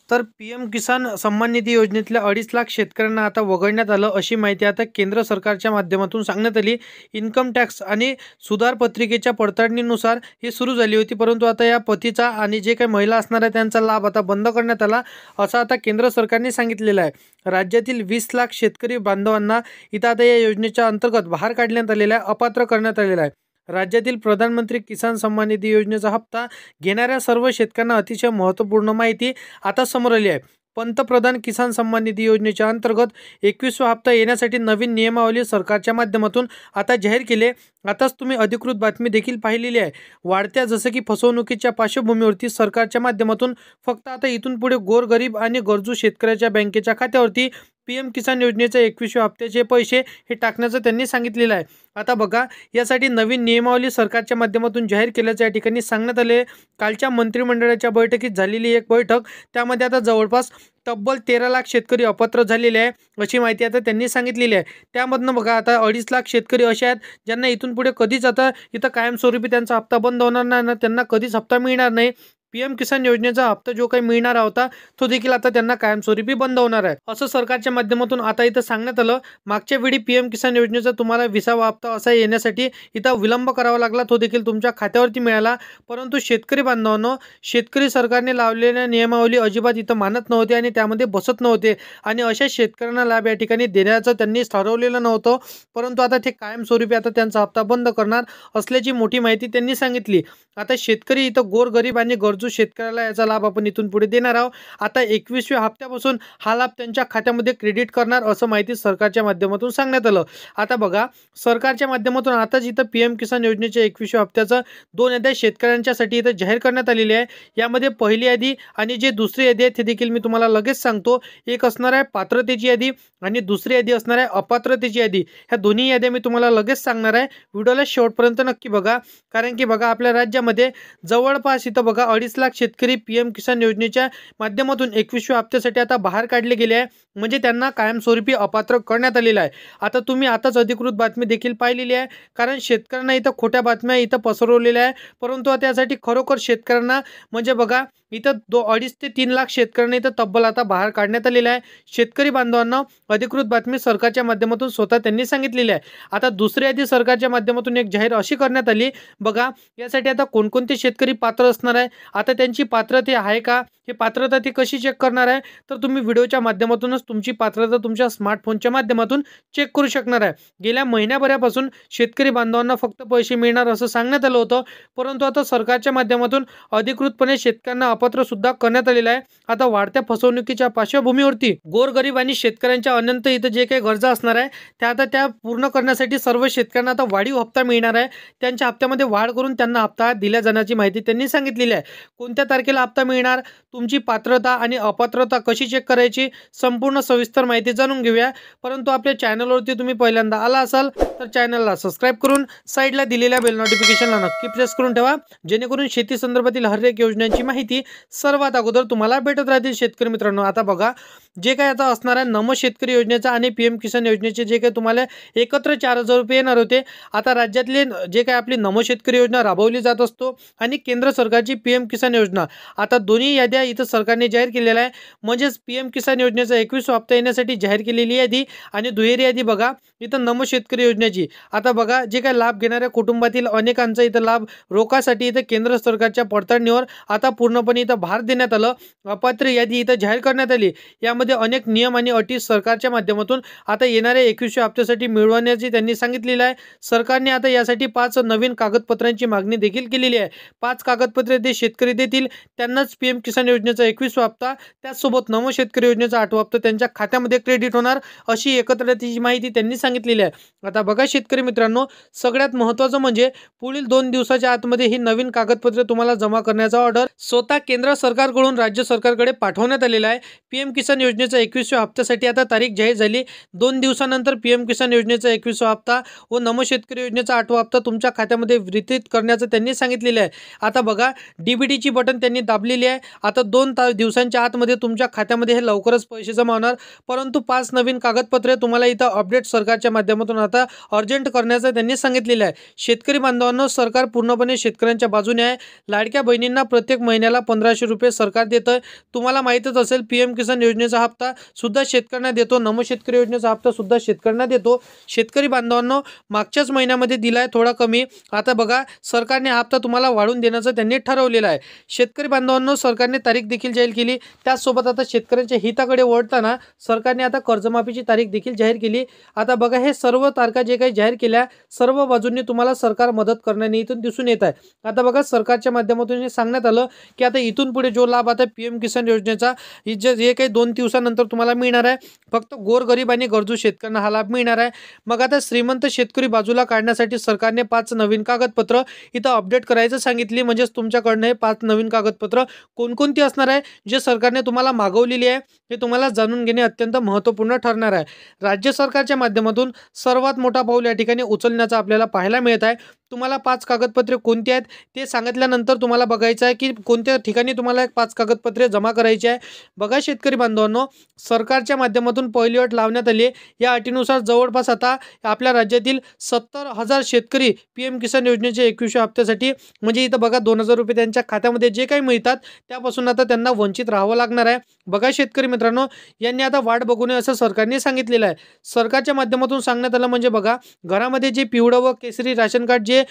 तर पीएम किसान सन्मान निधी योजनेतल्या 2.5 लाख शेतकऱ्यांना आता वगळण्यात आलं, अशी माहिती आता केंद्र सरकारच्या माध्यमातून सांगण्यात आली. इन्कम टॅक्स आणि सुधार पत्रिकेच्या पडताळणीनुसार ही सुरू झाली होती, परंतु आता या पतीचा आणि जे काही महिला असणार आहे त्यांचा लाभ आता बंद करण्यात आला, असं आता केंद्र सरकारने सांगितलेलं आहे. राज्यातील 20 लाख शेतकरी बांधवांना इथं आता या योजनेच्या अंतर्गत बाहेर काढण्यात आलेला आहे, अपात्र करण्यात आलेला आहे. राज्यातील प्रधानमंत्री किसान सन्मान निधी योजनेचा हप्ता घेणाऱ्या सर्व शेतकऱ्यांना अतिशय महत्त्वपूर्ण माहिती आता समोर आली आहे. पंतप्रधान किसान सन्मान निधी योजनेच्या अंतर्गत 21वा हप्ता येण्यासाठी नवीन नियमावली सरकारच्या माध्यमातून आता जाहीर केली. आताच तुम्ही अधिकृत बातमी देखील पाहिलेली आहे. वाढत्या जसं की फसवणुकीच्या पार्श्वभूमीवरती सरकारच्या माध्यमातून फक्त आता इथून पुढे गोरगरीब आणि गरजू शेतकऱ्याच्या बँकेच्या खात्यावरती पीएम किसान योजनेच्या 21व्या हप्त्याचे पैसे हे टाकण्याचं त्यांनी सांगितलेलं आहे. आता बघा, यासाठी नवीन नियमावली सरकारच्या माध्यमातून जाहीर केल्याचं या ठिकाणी सांगण्यात आले. कालच्या मंत्रिमंडळाच्या बैठकीत झालेली एक बैठक, त्यामध्ये आता जवळपास तब्बल 13 लाख शेतकरी अपात्र झालेले आहे, अशी माहिती आता त्यांनी सांगितलेली आहे. त्यामधनं बघा, आता 2.5 लाख शेतकरी असे आहेत ज्यांना इथून पुढे कधीच आता इथं कायमस्वरूपी त्यांचा हप्ता बंद होणार नाही ना, त्यांना कधीच हप्ता मिळणार नाही. पीएम किसान योजनेचा हप्ता जो काही मिळणार होता तो देखील आता त्यांना कायमस्वरूपी बंद होणार आहे, असं सरकारच्या माध्यमातून आता इथं सांगण्यात आलं. मागच्या वेळी पीएम किसान योजनेचा तुम्हाला 20वा हप्ता असा येण्यासाठी इथं विलंब करावा लागला, तो देखील तुमच्या खात्यावरती मिळाला. परंतु शेतकरी बांधवांनो, शेतकरी सरकारने लावलेल्या नियमावली अजिबात इथं मानत नव्हते आणि त्यामध्ये बसत नव्हते आणि अशा शेतकऱ्यांना लाभ या ठिकाणी देण्याचं त्यांनी ठरवलेलं नव्हतं. परंतु आता ते कायमस्वरूपी आता त्यांचा हप्ता बंद करणार असल्याची मोठी माहिती त्यांनी सांगितली. आता शेतकरी इथं गोरगरीब आणि गरजू शेतकऱ्याला याचा लाभ आपण इथून पुढे देणार आहोत. आता 21व्या हप्त्यापासून हा लाभ त्यांच्या खात्यामध्ये क्रेडिट करणार, असं माहिती सरकारच्या माध्यमातून सांगण्यात आलं. आता बघा, सरकारच्या माध्यमातून आताच इथं पीएम किसान योजनेच्या 21व्या हप्त्याचं 2 याद्या शेतकऱ्यांच्यासाठी इथं जाहीर करण्यात आलेली आहे. यामध्ये पहिली यादी आणि जे दुसरी यादी आहे ते देखील मी तुम्हाला लगेच सांगतो. एक असणार आहे पात्रतेची यादी आणि दुसरी यादी असणार आहे अपात्रतेची यादी. ह्या दोन्ही याद्या मी तुम्हाला लगेच सांगणार आहे. व्हिडिओला शेवटपर्यंत नक्की बघा, कारण की बघा, आपल्या राज्यामध्ये जवळपास इथं बघा 2.5 लाख शेतकरी पीएम किसान योजनेच्या माध्यमातून 21व्या हप्त्यासाठी आता बाहेर काढले गेले आहे, म्हणजे त्यांना कायमस्वरूपी अपात्र करण्यात आलेलं आहे. आता तुम्ही आताच अधिकृत बातमी देखील पाहिलेली आहे, कारण शेतकऱ्यांना इथं खोट्या बातम्या इथं पसरवलेल्या आहे. परंतु त्यासाठी खरोखर शेतकऱ्यांना म्हणजे बघा, इथं 2.5 ते 3 लाख शेतकऱ्यांना इथं तब्बल आता बाहेर काढण्यात आलेलं आहे. शेतकरी बांधवांना अधिकृत बातमी सरकारच्या माध्यमातून स्वतः त्यांनी सांगितलेली आहे. आता दुसरी यादी सरकारच्या माध्यमातून एक जाहीर अशी करण्यात आली. बघा, यासाठी आता कोणकोणते शेतकरी पात्र असणार आहे, आता त्यांची पात्रता आहे का, हे पात्रता ती कशी चेक करणार आहे, तर तुम्ही व्हिडिओच्या माध्यमातूनच तुमची पात्रता तुमच्या स्मार्टफोनच्या माध्यमातून चेक करू शकणार आहे. गेल्या महिन्याभरापासून शेतकरी बांधवांना फक्त पैसे मिळणार असं सांगण्यात आलं होतं, परंतु आता सरकारच्या माध्यमातून अधिकृतपणे शेतकऱ्यांना अपात्र सुद्धा करण्यात आलेलं आहे. आता वाढत्या फसवणुकीच्या पार्श्वभूमीवरती गोरगरीब आणि शेतकऱ्यांच्या अनंत इथं जे काही गरजा असणार आहे त्या पूर्ण करण्यासाठी सर्व शेतकऱ्यांना आता वाढीव हप्ता मिळणार आहे. त्यांच्या हप्त्यामध्ये वाढ करून त्यांना हप्ता दिल्या जाण्याची माहिती त्यांनी सांगितलेली आहे. कोणत्या तारखेला हप्ता मिळणार, तुमची पात्रता आणि अपात्रता कशी चेक करायची, संपूर्ण सविस्तर माहिती जाणून घेऊया. परंतु आपल्या चॅनलवरती तुम्ही पहिल्यांदा आला असाल तर चॅनलला सबस्क्राईब करून साईडला दिलेल्या बेल नोटिफिकेशनला नक्की प्रेस करून ठेवा, जेणेकरून शेती संदर्भातील हर एक योजनांची माहिती सर्वात अगोदर तुम्हाला भेटत राहतील. शेतकरी मित्रांनो, आता बघा, जे काही आता असणार आहे नमो शेतकरी योजनेचा आणि पीएम किसान योजनेचे जे काही तुम्हाला एकत्र 4,000 रुपये येणार होते, आता राज्यातले जे काही आपली नमो शेतकरी योजना राबवली जात असतो आणि केंद्र सरकारची पीएम किसान योजना, आता दोन्ही याद्या इथं सरकारने जाहीर केलेल्या आहे. म्हणजेच पीएम किसान योजनेचा 21वा हप्ता येण्यासाठी जाहीर केलेली यादी आणि दुहेरी यादी बघा इथं नमो शेतकरी योजनेची. आता बघा, जे काही लाभ घेणाऱ्या कुटुंबातील अनेकांचा इथं लाभ रोखासाठी इथं केंद्र सरकारच्या पडताळणीवर आता पूर्णपणे इथं भार देण्यात आलं. अपात्र यादी इथं जाहीर करण्यात आली. यामध्ये अनेक नियम आणि अटी सरकारच्या माध्यमातून आता येणाऱ्या 21व्या हप्त्यासाठी मिळवण्याची त्यांनी सांगितलेलं आहे. सरकारने आता यासाठी 5 नवीन कागदपत्रांची मागणी देखील केलेली आहे. 5 कागदपत्रे ते शेतकरी देतील, त्यांनाच पीएम किसान योजनेचा 21वा हप्ता, त्याचसोबत नमो शेतकरी योजनेचा 8वा हप्ता त्यांच्या खात्यामध्ये क्रेडिट होणार, अशी एकत्रतेची माहिती त्यांनी सांगितलेली आहे. आता बघा शेतकरी मित्रांनो, सगळ्यात महत्त्वाचं म्हणजे पुढील 2 दिवसाच्या आतमध्ये ही नवीन कागदपत्रे तुम्हाला जमा करण्याचा ऑर्डर स्वतः केंद्र सरकारकडून राज्य सरकारकडे पाठवण्यात आलेला आहे. पीएम किसान योजनेचा 21व्या हप्त्यासाठी आता तारीख जाहीर झाली. 2 दिवसानंतर पीएम किसान योजनेचा 21वा हप्ता व नमो शेतकरी योजनेचा 8वा हप्ता तुमच्या खात्यामध्ये वितरित करण्याचं त्यांनी सांगितलेलं आहे. आता बघा, डीबीटीची बटन त्यांनी दाबलेली आहे. आता 2 दिवसांच्या आतमध्ये तुमच्या खात्यामध्ये हे लवकरच पैसे जमा होणार. परंतु 5 नवीन कागदपत्रे तुम्हाला इथं अपडेट सरकारच्या माध्यमातून आता अर्जंट करण्याचं त्यांनी सांगितलेलं आहे. शेतकरी बांधवांनो, सरकार पूर्णपणे शेतकऱ्यांच्या बाजूने आहे. लाडक्या बहिणींना प्रत्येक महिन्याला 1500 रुपये सरकार देतं. तुम्हाला माहीतच असेल PM किसान योजनेचा हप्ता सुद्धा शेतकऱ्यांना देतो. नमो शेतकरी योजनेचा हप्ता सुद्धा शेतकऱ्यांना देतो. शेतकरी बांधवांनो, मागच्याच महिन्यामध्ये दिलाय थोडा कमी. आता बघा सरकारने हप्ता तुम्हाला वाढवून देण्याचं त्यांनी ठरवलेलं आहे. शेतकरी बांधवांनो, सरकारने तारीख देखील जाहीर केली. त्याचसोबत आता शेतकऱ्यांच्या हिताकडे वळताना सरकारने आता कर्जमाफीची तारीख देखील जाहीर केली. आता बघा हे सर्व तारखा जे काही जाहीर केल्या, सर्व बाजूंनी तुम्हाला सरकार मदत करण्याने इथून दिसून येत आहे. आता बघा सरकारच्या माध्यमातून हे सांगण्यात आलं की आता इथून पुढे जो लाभ आता PM किसान योजनेचा जे काही 2 दिवसानंतर तुम्हाला मिळणार आहे, फक्त गोरगरीब आणि गरजू शेतकऱ्यांना हा लाभ मिळणार आहे. मग आता श्रीमंत शेतकरी बाजूला काढण्यासाठी सरकारने 5 नवीन कागदपत्र इथं अपडेट करायचं सांगितली. म्हणजेच तुमच्याकडनं हे 5 नवीन कागदपत्र कोणकोणती असणार आहे, जे सरकारने तुम्हाला मागवलेली आहे, हे तुम्हाला जाणून घेणे अत्यंत महत्त्वपूर्ण ठरणार आहे. राज्य सरकारच्या माध्यमातून सर्वात मोठा पाऊल या ठिकाणी उचलण्याचा आपल्याला पाहायला मिळत आहे. तुम्हाला 5 कागदपत्रे कोणती आहेत ते सांगितल्यानंतर तुम्हाला बघायचं आहे की कोणत्या ठिकाणी तुम्हाला 5 कागदपत्रे जमा करायची आहे. बघा शेतकरी बांधवांनो, सरकारच्या माध्यमातून पहिली अट लावण्यात आली. या अटीनुसार जवळपास आता आपल्या राज्यातील 70,000 शेतकरी PM किसान योजनेच्या 21व्या हप्त्यासाठी, म्हणजे इथं बघा 2,000 रुपये त्यांच्या खात्यामध्ये जे काही मिळतात त्यापासून आता त्यांना वंचित राहावं लागणार आहे. बघा शेतकरी मित्रांनो, यांनी आता वाट बघू नये असं सरकारने सांगितलेलं आहे. सरकारच्या माध्यमातून सांगण्यात आलं म्हणजे बघा घरामध्ये जे पिवळं व केसरी राशन कार्ड जे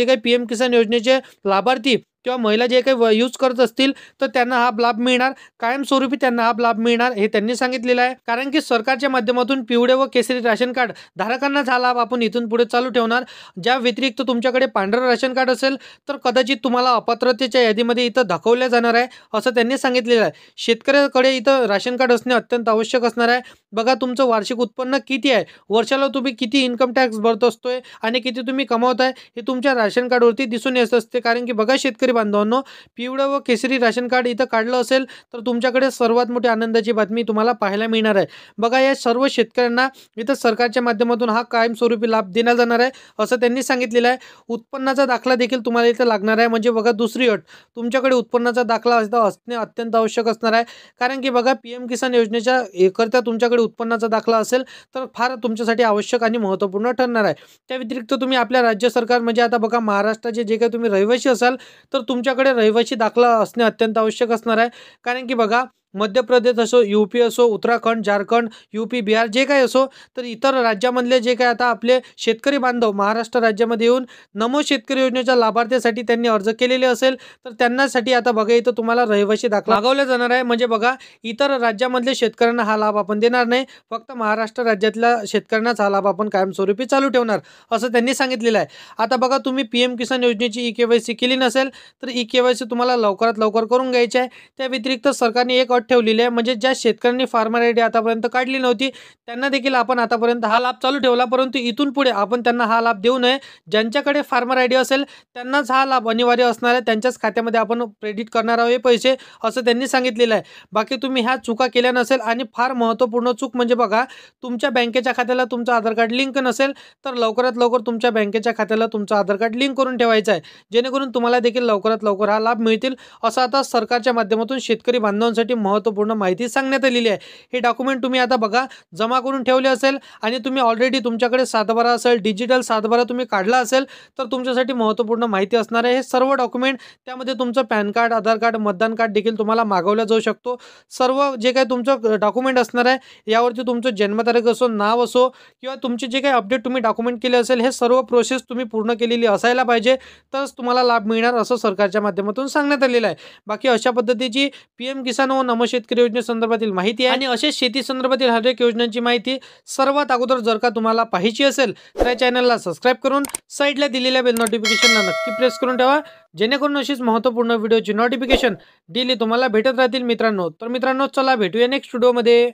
काही PM किसान योजनेचे लाभार्थी किंवा महिला जे काही यूज करत असतील तर त्यांना हा लाभ मिळणार, कायमस्वरूपी त्यांना हा लाभ मिळणार हे त्यांनी सांगितलेलं आहे. कारण की सरकारच्या माध्यमातून पिवळे व केसरी राशन कार्ड धारकांनाच हा लाभ आपण इथून पुढे चालू ठेवणार. ज्या व्यतिरिक्त तुमच्याकडे पांढरं राशन कार्ड असेल तर कदाचित तुम्हाला अपात्रतेच्या यादीमध्ये इथं दाखवल्या जाणार आहे असं त्यांनी सांगितलेलं आहे. शेतकऱ्याकडे इथं राशन कार्ड असणे अत्यंत आवश्यक असणार आहे. बघा तुमचं वार्षिक उत्पन्न किती आहे, वर्षाला तुम्ही किती इन्कम टॅक्स भरत असतोय आणि किती तुम्ही कमावताय हे तुमच्या राशन कार्डवरती दिसून येत असते. कारण की बघा शेतकरी बांधवांनो, पिवळं व केसरी राशन कार्ड इथं काढलं असेल तर तुमच्याकडे सर्वात मोठी आनंदाची बातमी तुम्हाला पाहायला मिळणार आहे. बघा या सर्व शेतकऱ्यांना इथं सरकारच्या माध्यमातून हा कायमस्वरूपी लाभ देण्यात जाणार आहे असं त्यांनी सांगितलेलं आहे. उत्पन्नाचा दाखला देखील तुम्हाला इथं लागणार आहे. म्हणजे बघा दुसरी अट, तुमच्याकडे उत्पन्नाचा दाखला असणे अत्यंत आवश्यक असणार आहे. कारण की बघा PM किसान योजनेच्या करता तुमच्याकडे उत्पन्नाचा दाखला असेल तर फार तुमच्यासाठी आवश्यक आणि महत्त्वपूर्ण ठरणार आहे. त्या व्यतिरिक्त तुम्ही आपल्या राज्य सरकार म्हणजे आता बघा महाराष्ट्राचे जे काही तुम्ही रहिवासी असाल तर तुमच्याकडे रहिवासी दाखला असणे अत्यंत आवश्यक असणार आहे. कारण की बघा मध्य प्रदेश असो, UP असो, उत्तराखंड, झारखंड, UP, बिहार जे काही असो, तर इतर राज्यामधले जे काही आता आपले शेतकरी बांधव महाराष्ट्र राज्यामध्ये येऊन नमो शेतकरी योजनेच्या लाभार्थ्यासाठी त्यांनी अर्ज केलेले असेल तर त्यांनासाठी आता बघा इथं तुम्हाला रहिवासी दाखला मागवला जाणार आहे. म्हणजे बघा इतर राज्यामधले शेतकऱ्यांना हा लाभ आपण देणार नाही, फक्त महाराष्ट्र राज्यातल्या शेतकऱ्यांनाच हा लाभ आपण कायमस्वरूपी चालू ठेवणार असं त्यांनी सांगितलेलं आहे. आता बघा तुम्ही PM किसान योजनेची eKYC केली नसेल तर eKYC तुम्हाला लवकरात लवकर करून घ्यायची आहे. त्या व्यतिरिक्त सरकारने एक ठेवलेली आहे, म्हणजे ज्या शेतकऱ्यांनी फार्मर आयडी आतापर्यंत काढली नव्हती त्यांना देखील आपण आतापर्यंत हा लाभ चालू ठेवला, परंतु इथून पुढे आपण त्यांना हा लाभ देऊ नये. ज्यांच्याकडे फार्मर आयडी असेल त्यांनाच हा लाभ अनिवार्य असणार आहे, त्यांच्याच खात्यामध्ये आपण क्रेडिट करणार आहोत हे पैसे असं त्यांनी सांगितलेलं आहे. बाकी तुम्ही ह्या चुका केल्या नसेल आणि फार महत्त्वपूर्ण चूक म्हणजे बघा तुमच्या बँकेच्या खात्याला तुमचं आधार कार्ड लिंक नसेल तर लवकरात लवकर तुमच्या बँकेच्या खात्याला तुमचं आधार कार्ड लिंक करून ठेवायचं आहे, जेणेकरून तुम्हाला देखील लवकरात लवकर हा लाभ मिळतील असं आता सरकारच्या माध्यमातून शेतकरी बांधवांसाठी महत्त्वपूर्ण माहिती सांगण्यात आलेली आहे. हे डॉक्युमेंट तुम्ही आता बघा जमा करून ठेवले असेल आणि तुम्ही ऑलरेडी तुमच्याकडे 7/12 असेल, डिजिटल 7/12 तुम्ही काढला असेल तर तुमच्यासाठी महत्त्वपूर्ण माहिती असणार आहे. हे सर्व डॉक्युमेंट त्यामध्ये तुमचं पॅन कार्ड, आधार कार्ड, मतदान कार्ड देखील तुम्हाला मागवला जाऊ शकतो. सर्व जे काही तुमचं डॉक्युमेंट असणार आहे यावरती तुमचं जन्मतारीख असो, नाव असो किंवा तुमचे जे काही अपडेट तुम्ही डॉक्युमेंट केले असेल हे सर्व प्रोसेस तुम्ही पूर्ण केलेली असायला पाहिजे, तरच तुम्हाला लाभ मिळणार असं सरकारच्या माध्यमातून सांगण्यात आलेलं आहे. बाकी अशा पद्धतीची PM किसान व नमो शेतकरी योजनेसंदर्भातील माहिती आहे आणि असे शेती संदर्भातील हर एक योजनांची माहिती सर्वात अगोदर जर का तुम्हाला पाहिजे असेल तर या चॅनलला सबस्क्राईब करून साईडला दिलेल्या बेल नोटिफिकेशनला नक्की प्रेस करून ठेवा, जेणेकरून अशीच महत्त्वपूर्ण व्हिडिओची नोटिफिकेशन डेली तुम्हाला भेटत राहतील मित्रांनो. तर मित्रांनो चला भेटूया नेक्स्ट व्हिडिओमध्ये.